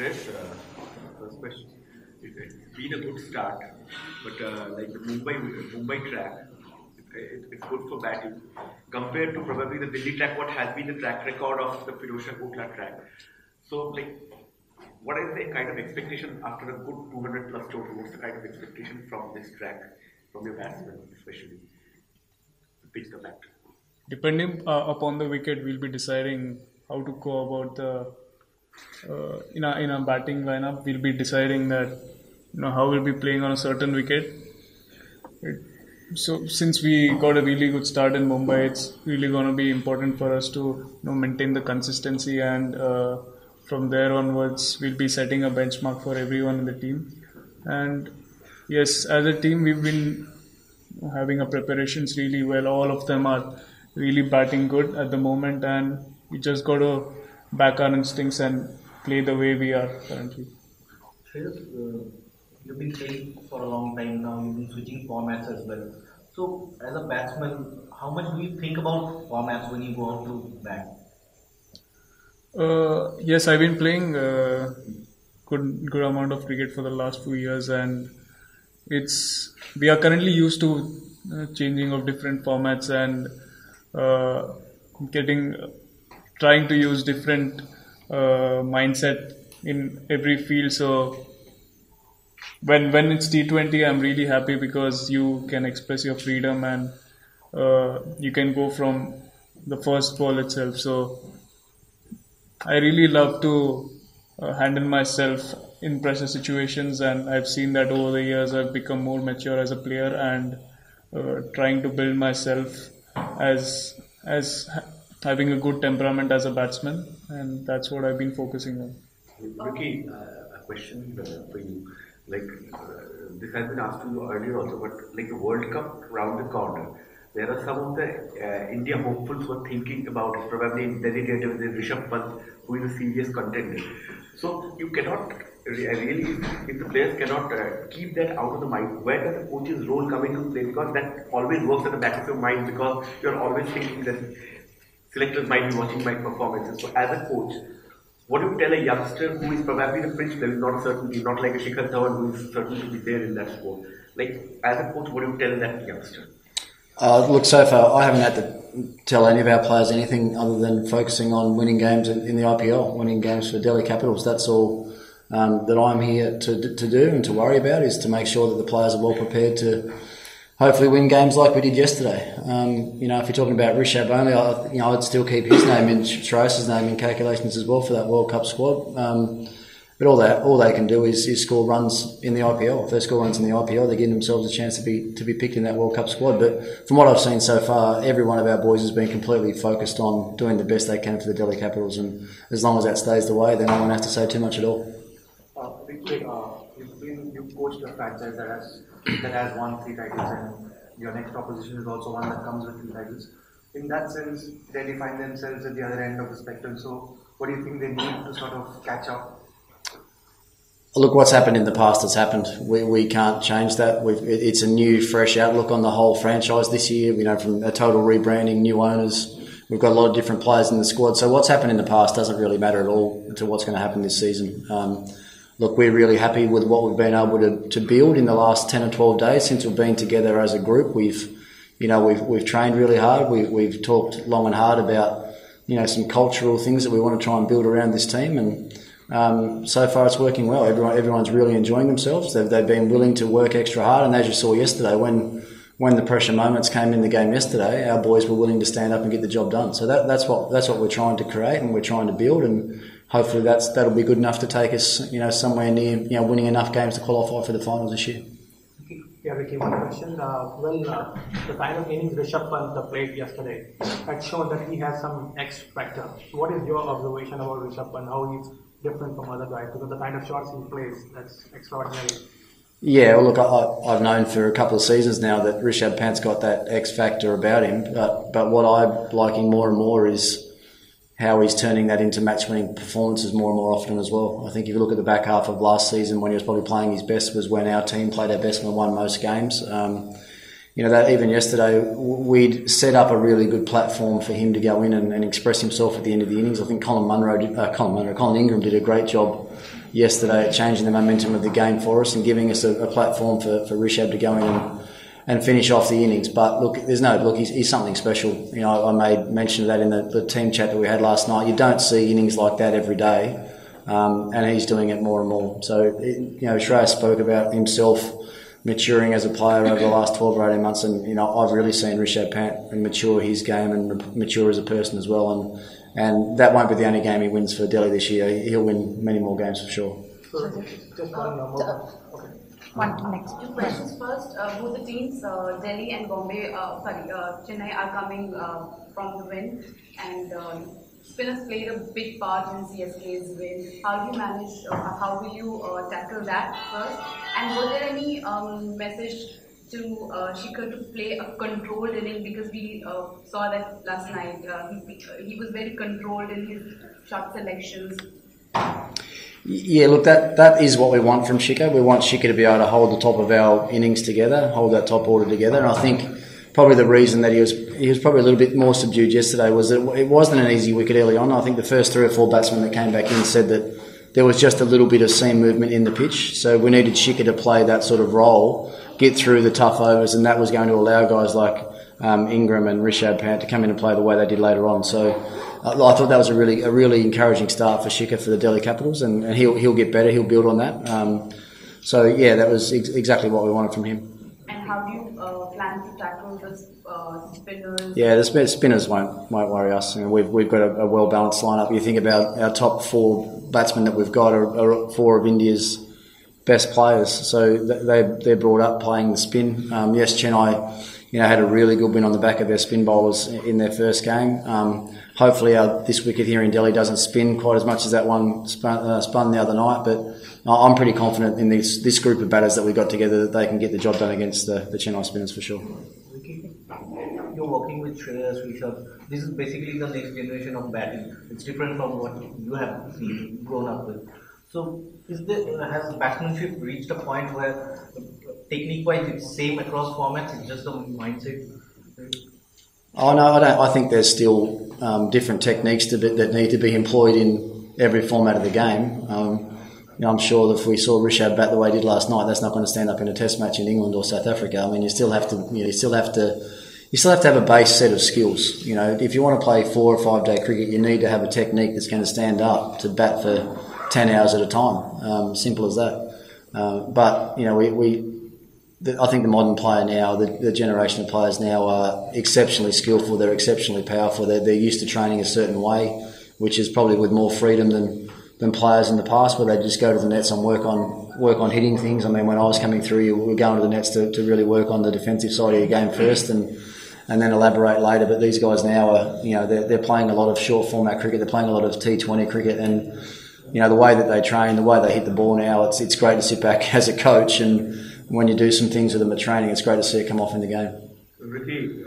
Chris, first question. It's been a good start, but like the Mumbai track, it's good for batting compared to probably the Delhi track. What has been the track record of the Firozshah Kotla track? So, like, what is the kind of expectation after a good 200 plus total? What's the kind of expectation from this track, from your batsmen, especially to pitch the bat? Depending upon the wicket, we'll be deciding how to go about the in a batting lineup. We'll be deciding that how we'll be playing on a certain wicket. So since we got a really good start in Mumbai, it's really going to be important for us to maintain the consistency, and from there onwards we'll be setting a benchmark for everyone in the team. And yes, as a team we've been having our preparations really well. All of them are really batting good at the moment, and we just got to back our instincts and play the way we are currently. You've been playing for a long time now, you've been switching formats as well. So, as a batsman, how much do you think about formats when you go out to bat? Yes, I've been playing good amount of cricket for the last few years, and we are currently used to changing of different formats and trying to use different mindset in every field. So when it's T20, I'm really happy because you can express your freedom, and you can go from the first ball itself. So I really love to handle myself in pressure situations, and I've seen that over the years I've become more mature as a player, and trying to build myself as having a good temperament as a batsman, and that's what I've been focusing on. Ricky, a question for you. Like, this has been asked to you earlier also, but like the World Cup round the corner, there are some of the India hopefuls who are thinking about it, probably dedicated with Rishabh Pant, who is a serious contender. So you cannot really, if the players cannot keep that out of the mind, where does the coach's role come into play? Because that always works at the back of your mind, because you're always thinking that selectors might be watching my performances. So as a coach, what do you tell a youngster who is probably the pitch level, not a certainty, not like a Shikhar Dhawan who is certain to be there in that sport? Like, as a coach, what do you tell that youngster? Look, so far I haven't had to tell any of our players anything other than focusing on winning games in the IPL, winning games for Delhi Capitals. That's all that I'm here to do and to worry about, is to make sure that the players are well prepared to hopefully win games like we did yesterday. If you're talking about Rishabh only, I'd still keep his name in, Shreyas's name in calculations as well for that World Cup squad. But all they can do is score runs in the IPL. If they score runs in the IPL, they give themselves a chance to be picked in that World Cup squad. But from what I've seen so far, every one of our boys has been completely focused on doing the best they can for the Delhi Capitals, and as long as that stays the way, then I won't have to say too much at all. Ricky, you've coached a franchise that has won 3 titles, and your next opposition is also one that comes with 3 titles. In that sense, Delhi find themselves at the other end of the spectrum. So, what do you think they need to sort of catch up? Look, what's happened in the past has happened. We can't change that. It's a new, fresh outlook on the whole franchise this year. From a total rebranding, new owners. We've got a lot of different players in the squad. So what's happened in the past doesn't really matter at all to what's going to happen this season. Look, we're really happy with what we've been able to build in the last 10 or 12 days since we've been together as a group. We've trained really hard. We've talked long and hard about some cultural things that we want to try and build around this team, and so far it's working well. Everyone's really enjoying themselves. They've been willing to work extra hard, and as you saw yesterday, when the pressure moments came in the game yesterday, our boys were willing to stand up and get the job done. So that's what we're trying to create, and we're trying to build, and hopefully that'll be good enough to take us somewhere near winning enough games to qualify for the finals this year. Yeah, Ricky, one question. The kind of innings Rishabh Pant played yesterday had shown that he has some X factor. What is your observation about Rishabh Pant? How he's different from other guys? Because the kind of shots he plays, that's extraordinary. Yeah, well, look, I've known for a couple of seasons now that Rishabh Pant's got that X factor about him. But what I'm liking more and more is how he's turning that into match-winning performances more and more often as well. I think if you look at the back half of last season, when he was probably playing his best, was when our team played our best and won most games. That even yesterday, we'd set up a really good platform for him to go in and express himself at the end of the innings. I think Colin Ingram did a great job yesterday, changing the momentum of the game for us and giving us a platform for Rishabh to go in and finish off the innings. But look, he's something special. You know, I made mention of that in the team chat that we had last night. You don't see innings like that every day, and he's doing it more and more. So, Shreyas spoke about himself maturing as a player over the last 12 or 18 months, and I've really seen Rishabh Pant mature his game and mature as a person as well, and that won't be the only game he wins for Delhi this year. He'll win many more games for sure. Just one more. One next. Two questions first. Both the teams, Delhi and Chennai are coming from the win, and spinners played a big part in CSK's win. How do you manage? How will you tackle that first? And was there any message to Shikhar to play a controlled inning, because we saw that last night he was very controlled in his shot selections. Yeah, look, that is what we want from Shikhar. We want Shikhar to be able to hold the top of our innings together, hold that top order together. And I think probably the reason that he was probably a little bit more subdued yesterday was that it wasn't an easy wicket early on. I think the first 3 or 4 batsmen that came back in said that there was just a little bit of seam movement in the pitch. So we needed Shikhar to play that sort of role, get through the tough overs, and that was going to allow guys like Ingram and Rishabh Pant to come in and play the way they did later on. So I thought that was a really encouraging start for Shikhar for the Delhi Capitals, and he'll get better. He'll build on that. So yeah, that was exactly what we wanted from him. And how do you plan to tackle the spinners? Yeah, the spinners won't worry us. We've got a well balanced lineup. You think about our top 4 batsmen that we've got are 4 of India's best players. So they're brought up playing the spin. Yes, Chennai had a really good win on the back of their spin bowlers in their first game. Hopefully this wicket here in Delhi doesn't spin quite as much as that one spun the other night, but I'm pretty confident in this group of batters that we got together that they can get the job done against the Chennai spinners for sure. You're working with Shreyas, Rishabh. This is basically the next generation of batting. It's different from what you have grown up with. So has batsmanship reached a point where technique-wise it's same across formats, it's just a mindset? Oh no, I don't. I think there's still different techniques that need to be employed in every format of the game. I'm sure that if we saw Rishabh bat the way he did last night, that's not going to stand up in a Test match in England or South Africa. I mean, you still have to have a base set of skills. If you want to play 4 or 5 day cricket, you need to have a technique that's going to stand up to bat for 10 hours at a time. Simple as that. But I think the modern player now, the generation of players now are exceptionally skillful. They're exceptionally powerful. They're used to training a certain way, which is probably with more freedom than players in the past, where they just go to the nets and work on hitting things. I mean, when I was coming through, you were going to the nets to really work on the defensive side of your game first, and then elaborate later. But these guys now are, they're playing a lot of short format cricket. They're playing a lot of T20 cricket, and the way that they train, the way they hit the ball now, it's great to sit back as a coach, and when you do some things with them at training, it's great to see it come off in the game. Ricky,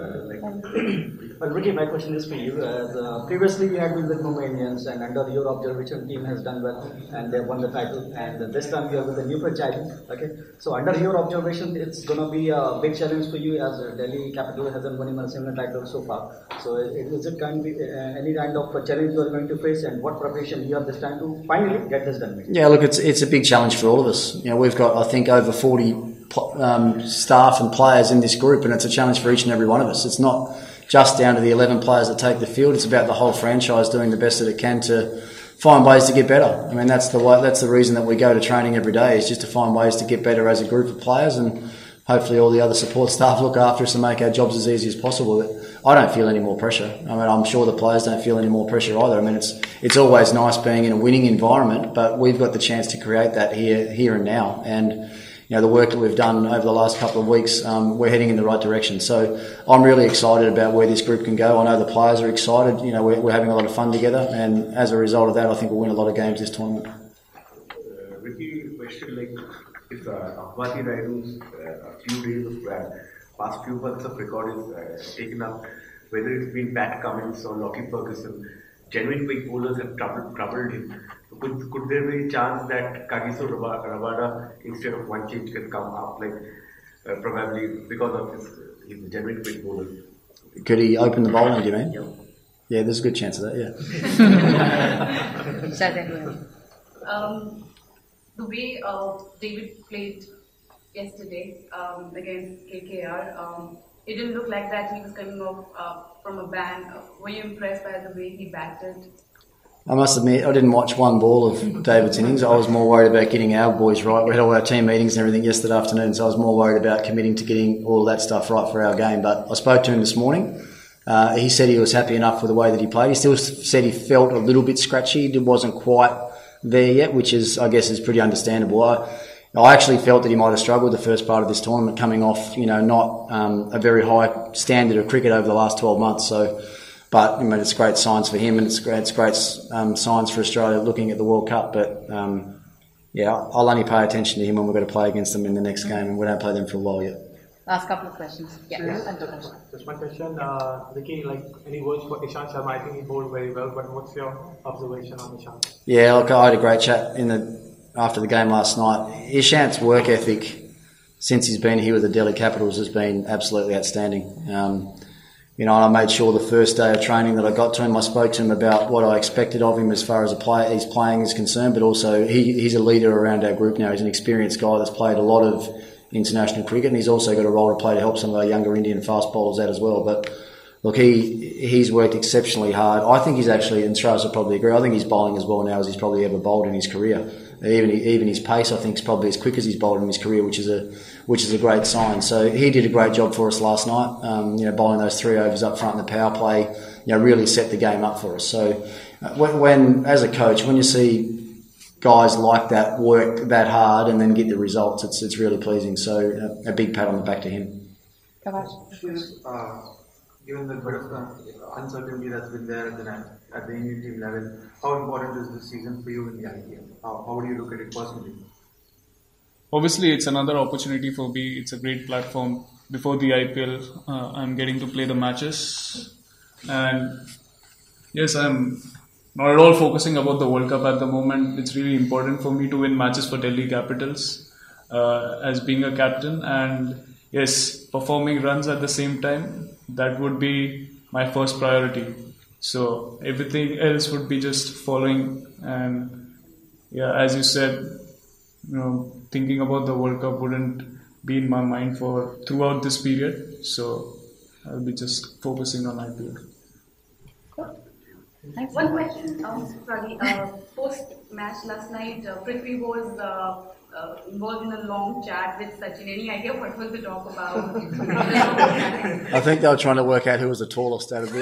Well, Ricky, my question is for you. Previously, you had been with Mumbai Indians, and under your observation, team has done well, and they won the title. And this time, you are with the new franchise. Okay, so under your observation, it's going to be a big challenge for you, as Delhi Capital hasn't won even a similar title so far. So, is it going to be any kind of a challenge you are going to face, and what preparation you have this time to finally get this done? Yeah, look, it's a big challenge for all of us. We've got, I think, over 40 staff and players in this group, and it's a challenge for each and every one of us. It's not just down to the 11 players that take the field. It's about the whole franchise doing the best that it can to find ways to get better. I mean, that's the reason that we go to training every day, is just to find ways to get better as a group of players, and hopefully all the other support staff look after us and make our jobs as easy as possible. I don't feel any more pressure. I mean, I'm sure the players don't feel any more pressure either. I mean, it's always nice being in a winning environment, but we've got the chance to create that here and now. And the work that we've done over the last couple of weeks, we're heading in the right direction. So I'm really excited about where this group can go. I know the players are excited. We're having a lot of fun together, and as a result of that, I think we'll win a lot of games this tournament. Ricky, question if Ahmadi Raidu's a few days of past few months of record is taken up, whether it's been Pat Cummins or Lockie Ferguson, genuine quick bowlers have troubled him. Could there be a chance that Kagiso Rabada, instead of one change, can come up, probably because of his genuine quick bowler? Could he open the bowling, do you mean? Yeah. Yeah, there's a good chance of that, yeah. the way David played yesterday against KKR, it didn't look like that he was coming off from a ban. Were you impressed by the way he batted? I must admit, I didn't watch one ball of David's innings. I was more worried about getting our boys right. We had all our team meetings and everything yesterday afternoon, so I was more worried about committing to getting all of that stuff right for our game. But I spoke to him this morning. He said he was happy enough with the way that he played. He still said he felt a little bit scratchy. It wasn't quite there yet, which is, I guess, is pretty understandable. I actually felt that he might have struggled the first part of this tournament, coming off, not a very high standard of cricket over the last 12 months. But it's great signs for him, and it's great signs for Australia looking at the World Cup. But I'll only pay attention to him when we're going to play against them in the next game, and we don't play them for a while yet. Last couple of questions. Just one question, Vicky. Any words for Ishant Sharma? I think he bowled very well, but what's your observation on Ishant? Yeah, look, I had a great chat after the game last night. Ishant's work ethic since he's been here with the Delhi Capitals has been absolutely outstanding. And I made sure the first day of training that I got to him, I spoke to him about what I expected of him as far as his playing is concerned, but also he's a leader around our group now. He's an experienced guy that's played a lot of international cricket, and he's also got a role to play to help some of our younger Indian fast bowlers out as well. But look, he's worked exceptionally hard. I think he's actually, and Shraz will probably agree, I think he's bowling as well now as he's probably ever bowled in his career. Even his pace, I think, is probably as quick as he's bowled in his career, which is a great sign. So he did a great job for us last night. Bowling those 3 overs up front in the power play, really set the game up for us. So when as a coach, when you see guys like that work that hard and then get the results, it's really pleasing. So a big pat on the back to him. Given the bit of uncertainty that's been there at the Indian team level, how important is this season for you in the IPL? How do you look at it personally? Obviously, it's another opportunity for me. It's a great platform. Before the IPL, I'm getting to play the matches. And yes, I'm not at all focusing about the World Cup at the moment. It's really important for me to win matches for Delhi Capitals as being a captain. And yes, performing runs at the same time, that would be my first priority. So everything else would be just following. And as you said, thinking about the World Cup wouldn't be in my mind throughout this period. So I'll be just focusing on IPL. One question, sorry, post-match last night, Prithvi was involved in a long chat with Sachin. Any idea what was the talk about? I think they were trying to work out who was the tallest out of the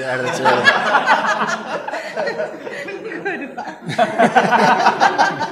two.